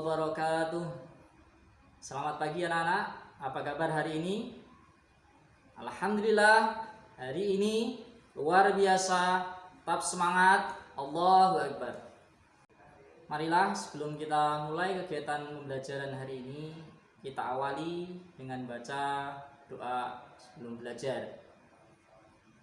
wabarakatuh. Selamat pagi anak-anak. Apa kabar hari ini? Alhamdulillah, hari ini luar biasa. Tetap semangat. Allahu Akbar. Marilah sebelum kita mulai kegiatan pembelajaran hari ini, kita awali dengan baca doa sebelum belajar.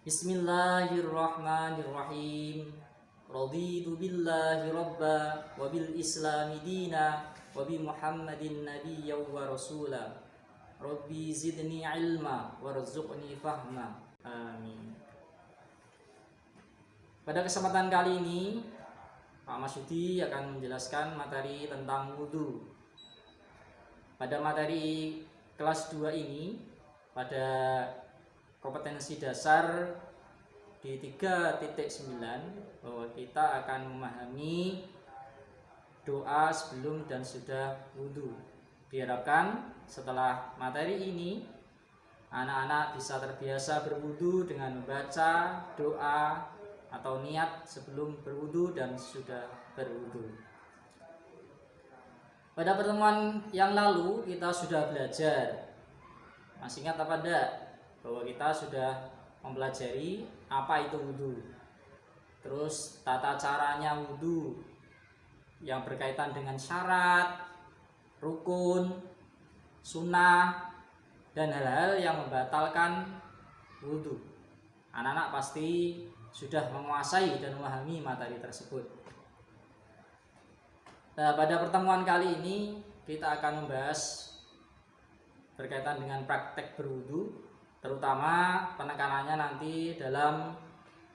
Bismillahirrahmanirrahim. Raditu billahi rabba wa bil islami dina wa bi muhammadin nabiyya wa rasula. Rabbi zidni ilma warzuqni fahma. Amin. Pada kesempatan kali ini Pak Masyudi akan menjelaskan materi tentang wudhu. Pada materi kelas 2 ini, pada kompetensi dasar di 3.9, bahwa kita akan memahami doa sebelum dan sudah wudhu. Diharapkan setelah materi ini anak-anak bisa terbiasa berwudhu dengan membaca doa atau niat sebelum berwudhu dan sudah berwudhu. Pada pertemuan yang lalu kita sudah belajar, masih ingat apa enggak, bahwa kita sudah mempelajari apa itu wudhu, terus tata caranya wudhu yang berkaitan dengan syarat, rukun, sunnah, dan hal-hal yang membatalkan wudhu. Anak-anak pasti sudah menguasai dan memahami materi tersebut. Nah, pada pertemuan kali ini kita akan membahas berkaitan dengan praktek berwudhu, terutama penekanannya nanti dalam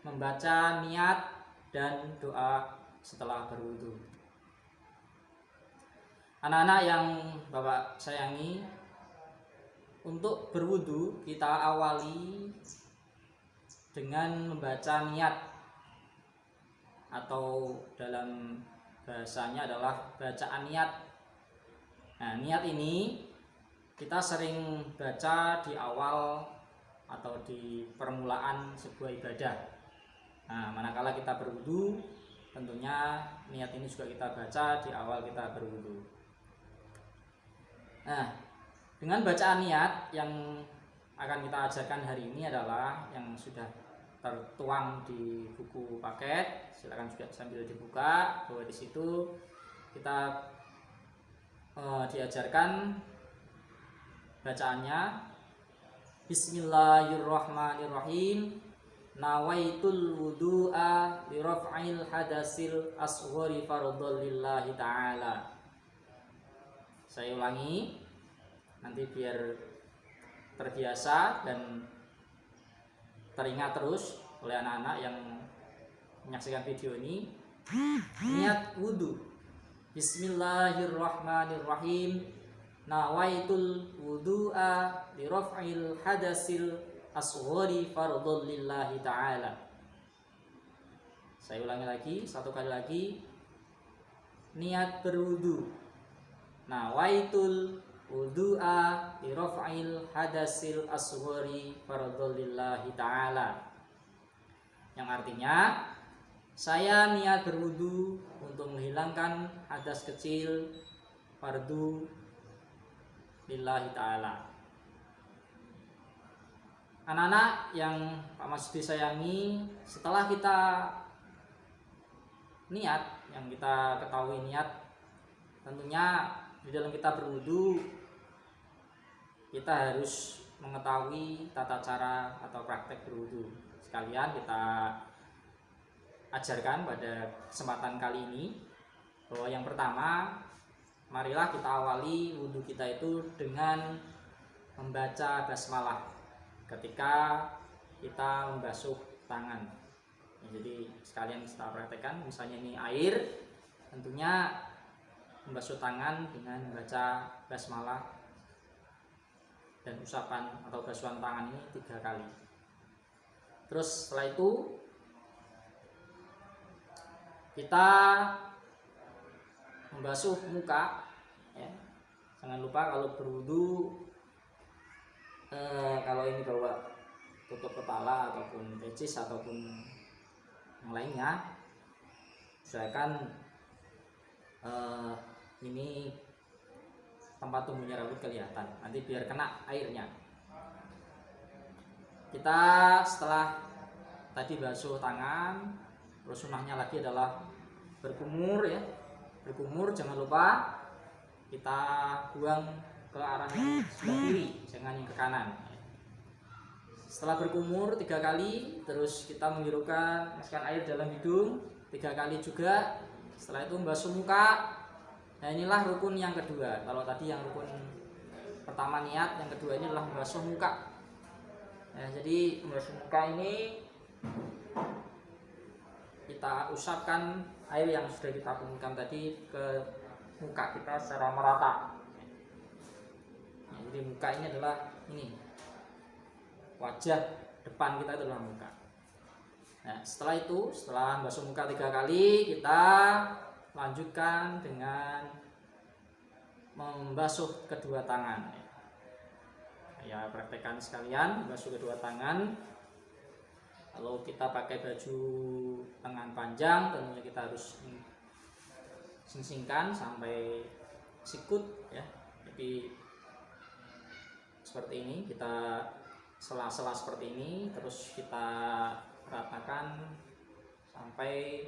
membaca niat dan doa setelah berwudhu. Anak-anak yang Bapak sayangi, untuk berwudhu kita awali dengan membaca niat, atau dalam bahasanya adalah bacaan niat. Nah, niat ini kita sering baca di awal atau di permulaan sebuah ibadah. Nah, manakala kita berwudhu, tentunya niat ini juga kita baca di awal kita berwudhu. Nah, dengan bacaan niat yang akan kita ajarkan hari ini adalah yang sudah tertuang di buku paket. Silakan juga sambil dibuka, bahwa di situ kita diajarkan bacaannya. Bismillahirrahmanirrahim. Nawaitul wudu'a li raf'il hadasil asghari fardhon lillahi ta'ala. Saya ulangi nanti biar terbiasa dan teringat terus oleh anak-anak yang menyaksikan video ini. Niat wudhu. Bismillahirrahmanirrahim. Nawaitul wudu'a li raf'il hadasil asghari fardhon lillahi ta'ala. Saya ulangi lagi, satu kali lagi. Niat berwudhu. Nawaitul wudu'a li raf'il hadasil asghari fardhon lillahi ta'ala. Yang artinya, saya niat berwudhu untuk menghilangkan hadas kecil fardu lillahi ta'ala. Anak-anak yang Pak Masyudi sayangi, setelah kita niat, yang kita ketahui niat, tentunya di dalam kita berwudhu kita harus mengetahui tata cara atau praktek berwudhu. Sekalian kita ajarkan pada kesempatan kali ini bahwa yang pertama, marilah kita awali wudhu kita itu dengan membaca basmalah ketika kita membasuh tangan. Jadi sekalian kita praktekkan, misalnya ini air, tentunya membasuh tangan dengan membaca basmalah dan usapan atau basuhan tangan ini 3 kali. Terus setelah itu kita membasuh muka, ya. Jangan lupa kalau berwudhu, kalau ini bawa tutup kepala ataupun pecis ataupun yang lainnya, usahakan ini tempat tumbuhnya rambut kelihatan, nanti biar kena airnya. Kita setelah tadi basuh tangan, terus sunnahnya lagi adalah berkumur ya. Berkumur jangan lupa kita buang ke arah yang sebelah kiri, jangan yang ke kanan. Setelah berkumur 3 kali, terus kita masukkan air dalam hidung 3 kali juga. Setelah itu membasuh muka. Nah, inilah rukun yang kedua. Kalau tadi yang rukun pertama niat, yang kedua ini adalah membasuh muka. Nah, jadi membasuh muka ini kita usapkan air yang sudah kita kumpulkan tadi ke muka kita secara merata. Nah, jadi muka ini adalah ini, wajah depan kita adalah muka. Nah, setelah itu, setelah membasuh muka 3 kali, kita lanjutkan dengan membasuh kedua tangan. Ya, praktekkan sekalian membasuh kedua tangan. Kalau kita pakai baju lengan panjang, tentunya kita harus sing-singkan sampai sikut ya. Jadi seperti ini, kita sela-sela seperti ini, terus kita ratakan sampai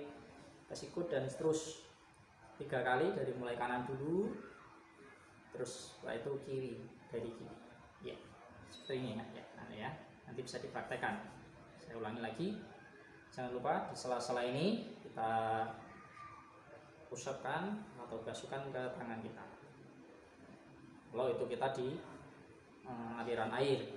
ke sikut dan terus 3 kali, dari mulai kanan dulu, terus setelah itu kiri, dari kiri ya, seperti ini ya. Nanti bisa dipraktekkan. Saya ulangi lagi, jangan lupa di sela-sela ini kita usapkan atau basuhkan ke tangan kita. Kalau itu kita di aliran air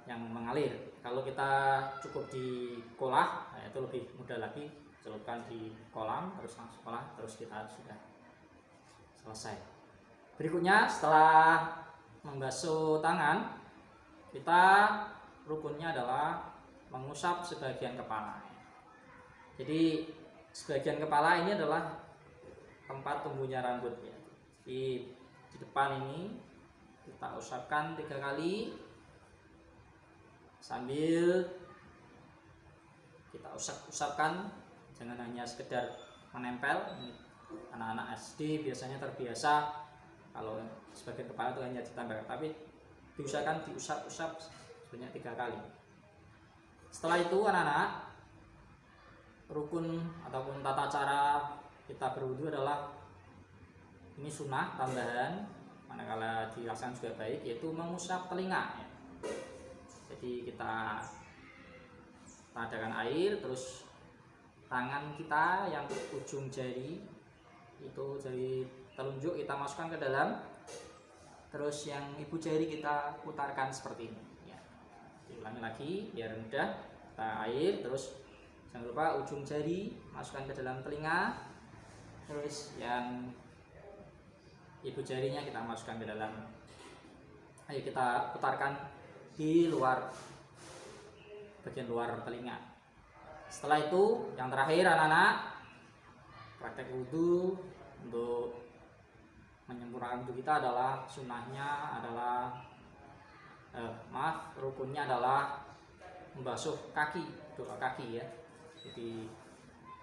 yang mengalir. Kalau kita cukup di kolah, nah itu lebih mudah lagi, celupkan di kolam terus langsung kolah, terus kita sudah selesai. Berikutnya setelah membasuh tangan, kita rukunnya adalah mengusap sebagian kepala. Jadi sebagian kepala ini adalah tempat tumbuhnya rambut ya. Di depan ini kita usapkan 3 kali sambil kita usapkan, jangan hanya sekedar menempel. Anak-anak SD biasanya terbiasa kalau sebagian kepala itu hanya ditambah, tapi diusahakan diusap-usap sebanyak 3 kali. Setelah itu anak-anak, rukun ataupun tata cara kita berwudu adalah ini sunnah tambahan, manakala dilaksanakan juga baik, yaitu mengusap telinga ya. Jadi kita adakan air, terus tangan kita yang ujung jari itu, jari telunjuk kita masukkan ke dalam, terus yang ibu jari kita putarkan seperti ini ya. Diulangi lagi biar mudah. Kita air, terus jangan lupa ujung jari masukkan ke dalam telinga, terus yang ibu jarinya kita masukkan ke dalam. Ayo kita putarkan di luar, bagian luar telinga. Setelah itu yang terakhir anak-anak, praktek wudhu untuk menyempurnakan wudhu kita adalah sunnahnya adalah rukunnya adalah membasuh kaki, doa kaki ya. Jadi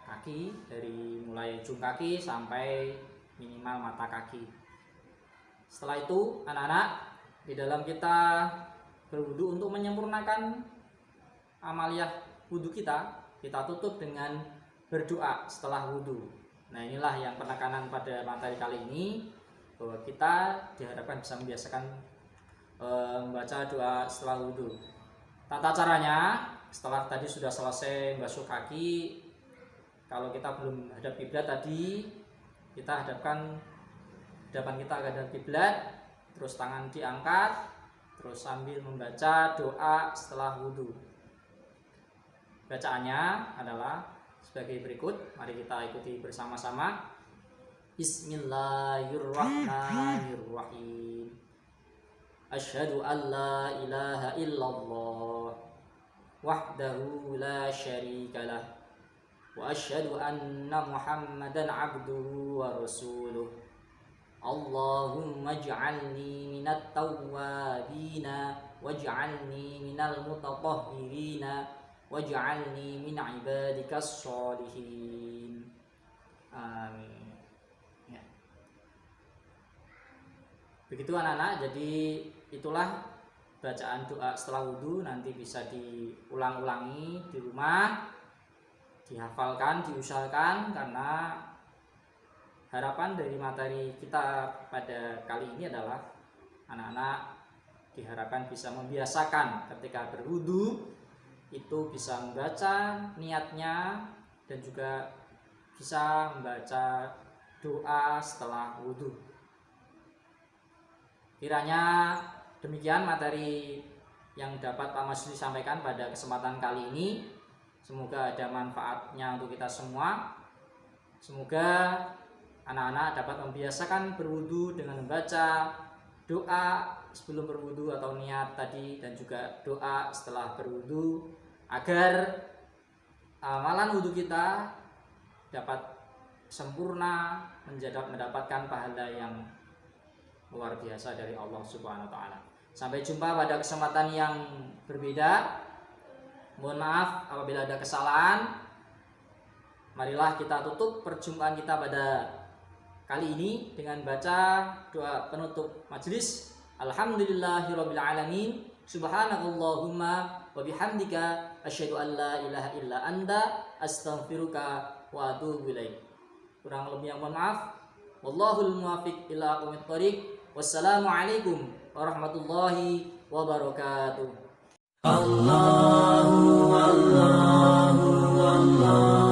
kaki dari mulai ujung kaki sampai minimal mata kaki. Setelah itu anak-anak, di dalam kita berwudu untuk menyempurnakan amaliyah wudu kita tutup dengan berdoa setelah wudu. Nah, inilah yang penekanan pada materi kali ini, bahwa kita diharapkan bisa membiasakan membaca doa setelah wudu. Tata caranya, setelah tadi sudah selesai basuh kaki, kalau kita belum hadap kiblat tadi, kita hadapkan hadapan kita ke hadap kiblat, terus tangan diangkat, terus sambil membaca doa setelah wudhu. Bacaannya adalah sebagai berikut. Mari kita ikuti bersama-sama. Bismillahirrahmanirrahim. Asyhadu an la ilaha illallah wahdahu la syarikalah wa asyhadu anna Muhammadan abduhu wa rasuluh. Allahumma ij'alni minat tawwabina waj'alni minal mutatahhirina waj'alni min ibadikas sholihin. Amin. Ya. Begitu anak-anak, jadi itulah bacaan doa setelah wudhu. Nanti bisa diulang-ulangi di rumah, dihafalkan, diusahakan, karena harapan dari materi kita pada kali ini adalah anak-anak diharapkan bisa membiasakan ketika berwudhu itu bisa membaca niatnya dan juga bisa membaca doa setelah wudhu. Kiranya demikian materi yang dapat Pak Masudi sampaikan pada kesempatan kali ini. Semoga ada manfaatnya untuk kita semua. Semoga anak-anak dapat membiasakan berwudu dengan membaca doa sebelum berwudu atau niat tadi, dan juga doa setelah berwudu, agar amalan wudu kita dapat sempurna, mendapatkan pahala yang luar biasa dari Allah Subhanahu wa taala. Sampai jumpa pada kesempatan yang berbeda. Mohon maaf apabila ada kesalahan. Marilah kita tutup perjumpaan kita pada kali ini dengan baca doa penutup majelis. Alhamdulillahirabbil alamin. Subhanakallahumma wa bihamdika asyhadu an la ilaha illa anta astaghfiruka wa atubu ilaik. Kurang lebih yang mohon maaf. Wallahul muwaffiq ila aqwamit thoriq. Wassalamualaikum warahmatullahi wabarakatuh. Allahu Allahu Allah